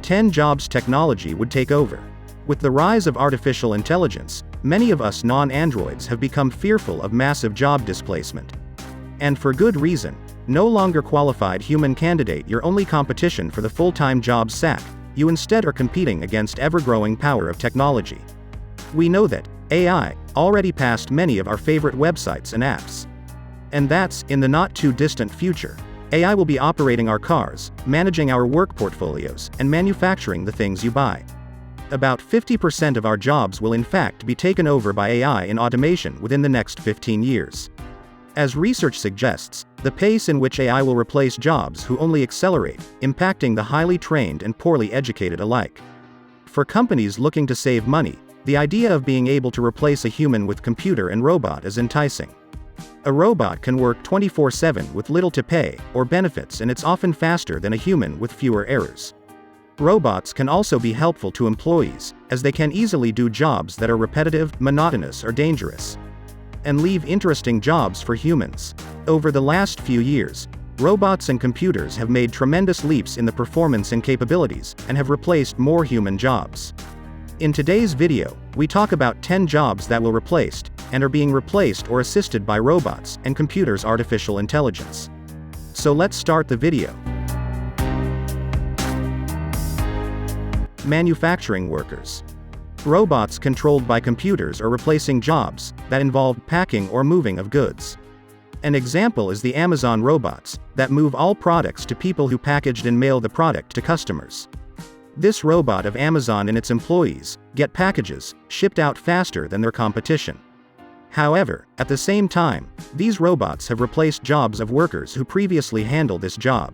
10 jobs technology would take over. With the rise of artificial intelligence, many of us non-androids have become fearful of massive job displacement. And for good reason. No longer qualified human candidate your only competition for the full-time job sack, you instead are competing against ever-growing power of technology. We know that AI already passed many of our favorite websites and apps. And that's, in the not-too-distant future. AI will be operating our cars, managing our work portfolios, and manufacturing the things you buy. About 50% of our jobs will in fact be taken over by AI in automation within the next 15 years. As research suggests, the pace in which AI will replace jobs will only accelerate, impacting the highly trained and poorly educated alike. For companies looking to save money, the idea of being able to replace a human with computer and robot is enticing. A robot can work 24/7 with little to pay or benefits, and it's often faster than a human with fewer errors. Robots can also be helpful to employees, as they can easily do jobs that are repetitive, monotonous, or dangerous, and leave interesting jobs for humans. Over the last few years, robots and computers have made tremendous leaps in the performance and capabilities, and have replaced more human jobs. In today's video, we talk about 10 jobs that will replaced, and are being replaced or assisted by robots and computers' artificial intelligence. So let's start the video. Manufacturing workers. Robots controlled by computers are replacing jobs that involved packing or moving of goods. An example is the Amazon robots that move all products to people who packaged and mail the product to customers. This robot of Amazon and its employees get packages shipped out faster than their competition. However, at the same time, these robots have replaced jobs of workers who previously handled this job.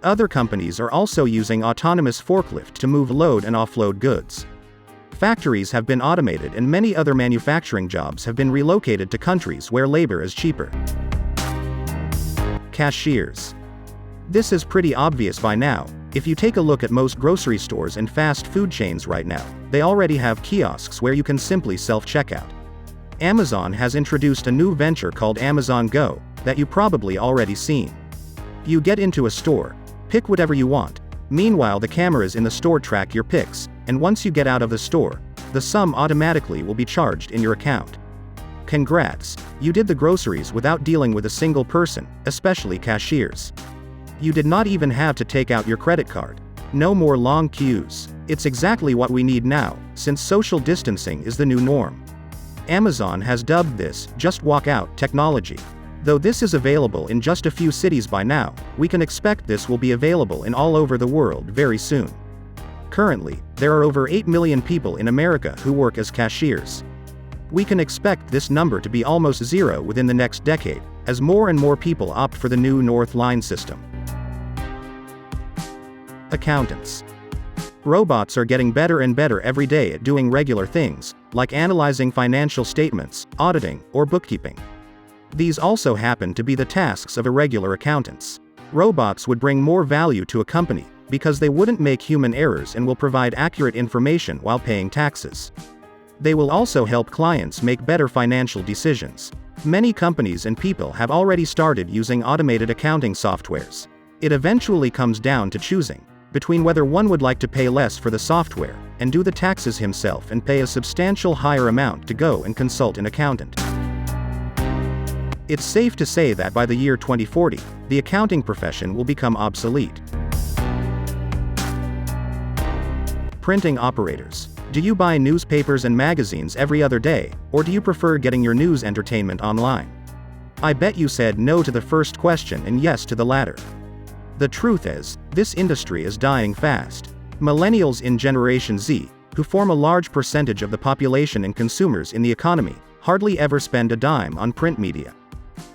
Other companies are also using autonomous forklifts to move load and offload goods. Factories have been automated, and many other manufacturing jobs have been relocated to countries where labor is cheaper. Cashiers. This is pretty obvious by now. If you take a look at most grocery stores and fast food chains right now, they already have kiosks where you can simply self-checkout. Amazon has introduced a new venture called Amazon Go that you probably already seen. You get into a store, pick whatever you want. Meanwhile, the cameras in the store track your picks, and once you get out of the store, the sum automatically will be charged in your account. Congrats, you did the groceries without dealing with a single person, especially cashiers. You did not even have to take out your credit card. No more long queues. It's exactly what we need now, since social distancing is the new norm. Amazon has dubbed this "just walk out" technology. Though this is available in just a few cities by now, we can expect this will be available in all over the world very soon. Currently, there are over 8 million people in America who work as cashiers. We can expect this number to be almost zero within the next decade, as more and more people opt for the new North Line system. Accountants. Robots are getting better and better every day at doing regular things, like analyzing financial statements, auditing, or bookkeeping. These also happen to be the tasks of irregular accountants. Robots would bring more value to a company, because they wouldn't make human errors and will provide accurate information while paying taxes. They will also help clients make better financial decisions. Many companies and people have already started using automated accounting softwares. It eventually comes down to choosing between whether one would like to pay less for the software, and do the taxes himself and pay a substantial higher amount to go and consult an accountant. It's safe to say that by the year 2040, the accounting profession will become obsolete. Printing operators. Do you buy newspapers and magazines every other day, or do you prefer getting your news entertainment online? I bet you said no to the first question and yes to the latter. The truth is, this industry is dying fast. Millennials in Generation Z, who form a large percentage of the population and consumers in the economy, hardly ever spend a dime on print media.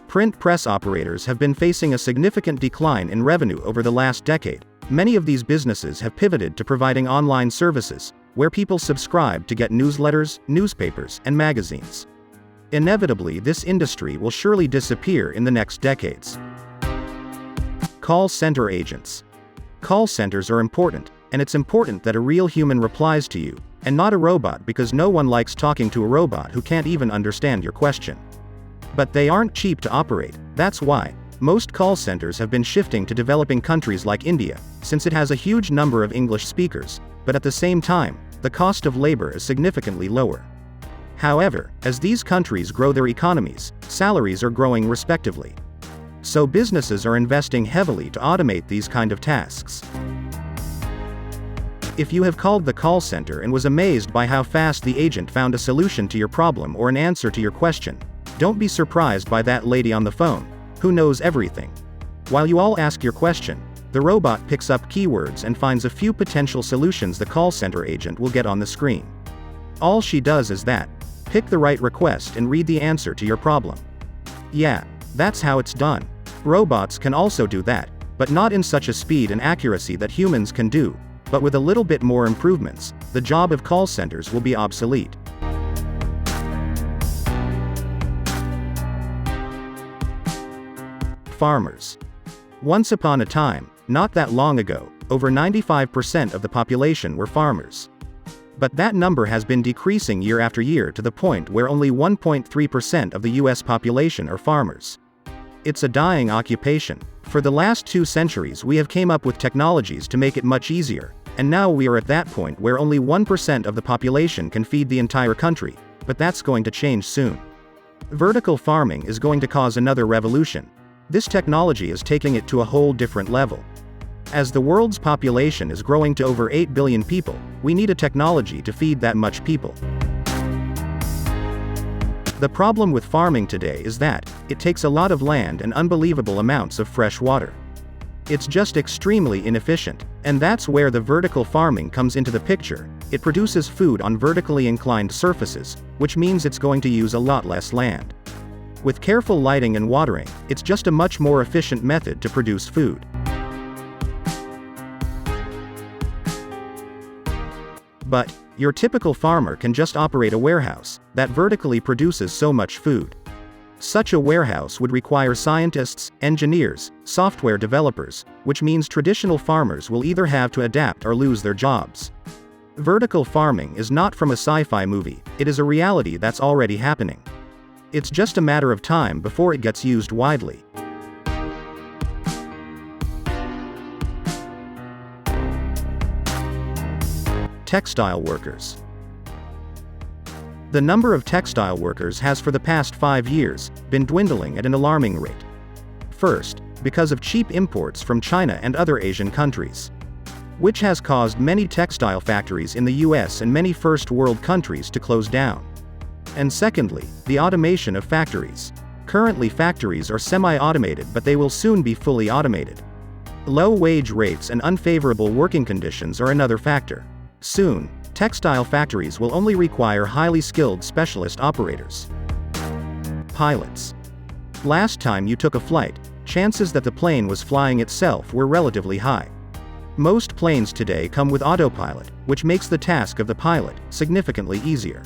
Print press operators have been facing a significant decline in revenue over the last decade. Many of these businesses have pivoted to providing online services, where people subscribe to get newsletters, newspapers, and magazines. Inevitably, this industry will surely disappear in the next decades. Call center agents. Call centers are important, and it's important that a real human replies to you, and not a robot, because no one likes talking to a robot who can't even understand your question. But they aren't cheap to operate. That's why Most call centers have been shifting to developing countries like India, since it has a huge number of English speakers, but at the same time, the cost of labor is significantly lower. However, as these countries grow their economies, salaries are growing respectively. So businesses are investing heavily to automate these kind of tasks. If you have called the call center and was amazed by how fast the agent found a solution to your problem or an answer to your question, don't be surprised by that lady on the phone, who knows everything. While you all ask your question, the robot picks up keywords and finds a few potential solutions the call center agent will get on the screen. All she does is that, pick the right request and read the answer to your problem. Yeah, that's how it's done. Robots can also do that, but not in such a speed and accuracy that humans can do, but with a little bit more improvements, the job of call centers will be obsolete. Farmers. Once upon a time, not that long ago, over 95% of the population were farmers. But that number has been decreasing year after year to the point where only 1.3% of the US population are farmers. It's a dying occupation. For the last 2 centuries we have came up with technologies to make it much easier, and now we are at that point where only 1% of the population can feed the entire country, but that's going to change soon. Vertical farming is going to cause another revolution. This technology is taking it to a whole different level. As the world's population is growing to over 8 billion people, we need a technology to feed that much people. The problem with farming today is that, it takes a lot of land and unbelievable amounts of fresh water. It's just extremely inefficient, and that's where the vertical farming comes into the picture. It produces food on vertically inclined surfaces, which means it's going to use a lot less land. With careful lighting and watering, it's just a much more efficient method to produce food. But, your typical farmer can just operate a warehouse that vertically produces so much food. Such a warehouse would require scientists, engineers, software developers, which means traditional farmers will either have to adapt or lose their jobs. Vertical farming is not from a sci-fi movie, it is a reality that's already happening. It's just a matter of time before it gets used widely. Textile workers. The number of textile workers has for the past 5 years been dwindling at an alarming rate. First, because of cheap imports from China and other Asian countries, which has caused many textile factories in the US and many first world countries to close down. And secondly, the automation of factories. Currently factories are semi-automated, but they will soon be fully automated. Low wage rates and unfavorable working conditions are another factor. Soon, textile factories will only require highly skilled specialist operators. Pilots. Last time you took a flight, chances that the plane was flying itself were relatively high. Most planes today come with autopilot, which makes the task of the pilot significantly easier.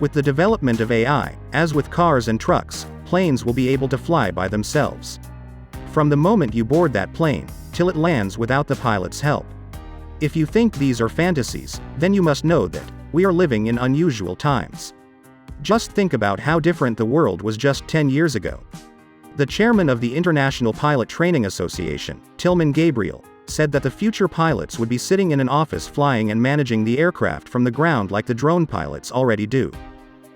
With the development of AI, as with cars and trucks, planes will be able to fly by themselves. From the moment you board that plane, till it lands without the pilot's help. If you think these are fantasies, then you must know that we are living in unusual times. Just think about how different the world was just 10 years ago. The chairman of the International Pilot Training Association, Tilman Gabriel, said that the future pilots would be sitting in an office flying and managing the aircraft from the ground like the drone pilots already do.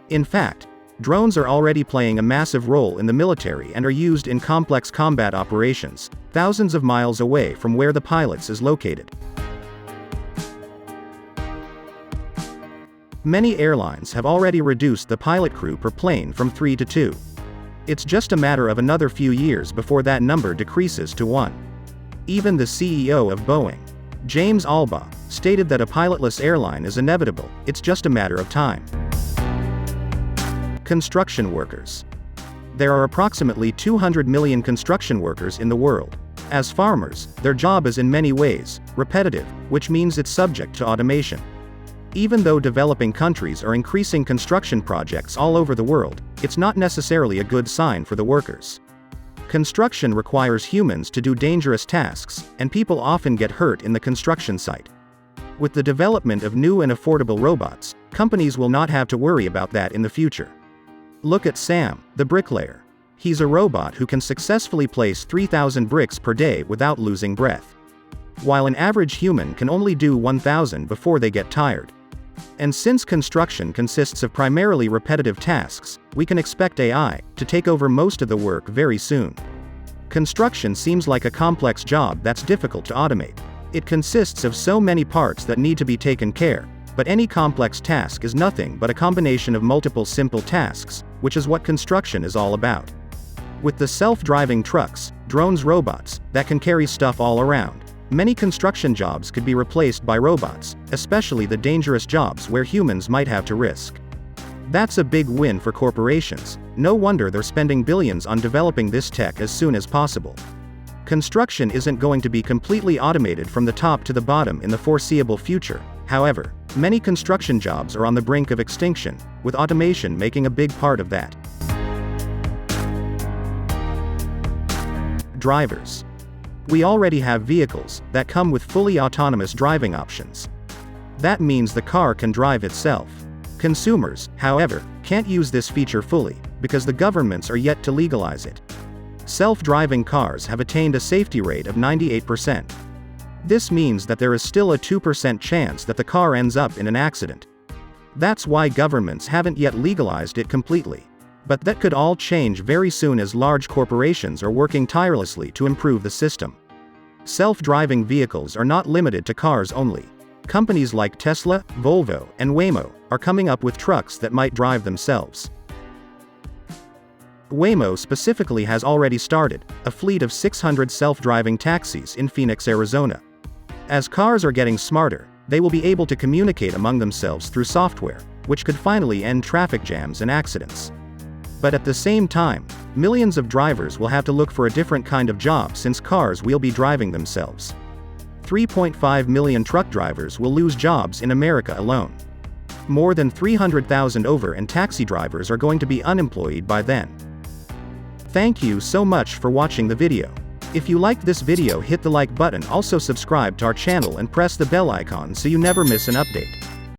In fact, drones are already playing a massive role in the military and are used in complex combat operations, thousands of miles away from where the pilots is located. Many airlines have already reduced the pilot crew per plane from 3 to 2. It's just a matter of another few years before that number decreases to 1. Even the CEO of Boeing, James Albaugh, stated that a pilotless airline is inevitable, it's just a matter of time. Construction workers. There are approximately 200 million construction workers in the world. As farmers, their job is in many ways repetitive, which means it's subject to automation. Even though developing countries are increasing construction projects all over the world, it's not necessarily a good sign for the workers. Construction requires humans to do dangerous tasks, and people often get hurt in the construction site. With the development of new and affordable robots, companies will not have to worry about that in the future. Look at Sam, the bricklayer. He's a robot who can successfully place 3,000 bricks per day without losing breath, while an average human can only do 1,000 before they get tired. And since construction consists of primarily repetitive tasks, we can expect AI to take over most of the work very soon. Construction seems like a complex job that's difficult to automate. It consists of so many parts that need to be taken care, but any complex task is nothing but a combination of multiple simple tasks, which is what construction is all about. With the self-driving trucks, drones, robots that can carry stuff all around, many construction jobs could be replaced by robots, especially the dangerous jobs where humans might have to risk. That's a big win for corporations. No wonder they're spending billions on developing this tech as soon as possible. Construction isn't going to be completely automated from the top to the bottom in the foreseeable future. However, many construction jobs are on the brink of extinction, with automation making a big part of that. Drivers. We already have vehicles that come with fully autonomous driving options. That means the car can drive itself. Consumers, however, can't use this feature fully, because the governments are yet to legalize it. Self-driving cars have attained a safety rate of 98%. This means that there is still a 2% chance that the car ends up in an accident. That's why governments haven't yet legalized it completely. But that could all change very soon as large corporations are working tirelessly to improve the system. Self-driving vehicles are not limited to cars only. Companies like Tesla, Volvo, and Waymo are coming up with trucks that might drive themselves. Waymo specifically has already started a fleet of 600 self-driving taxis in Phoenix, Arizona. As cars are getting smarter, they will be able to communicate among themselves through software, which could finally end traffic jams and accidents. But at the same time, millions of drivers will have to look for a different kind of job since cars will be driving themselves. 3.5 million truck drivers will lose jobs in America alone. More than 300,000 Uber and taxi drivers are going to be unemployed by then. Thank you so much for watching the video. If you liked this video, hit the like button, also subscribe to our channel and press the bell icon so you never miss an update.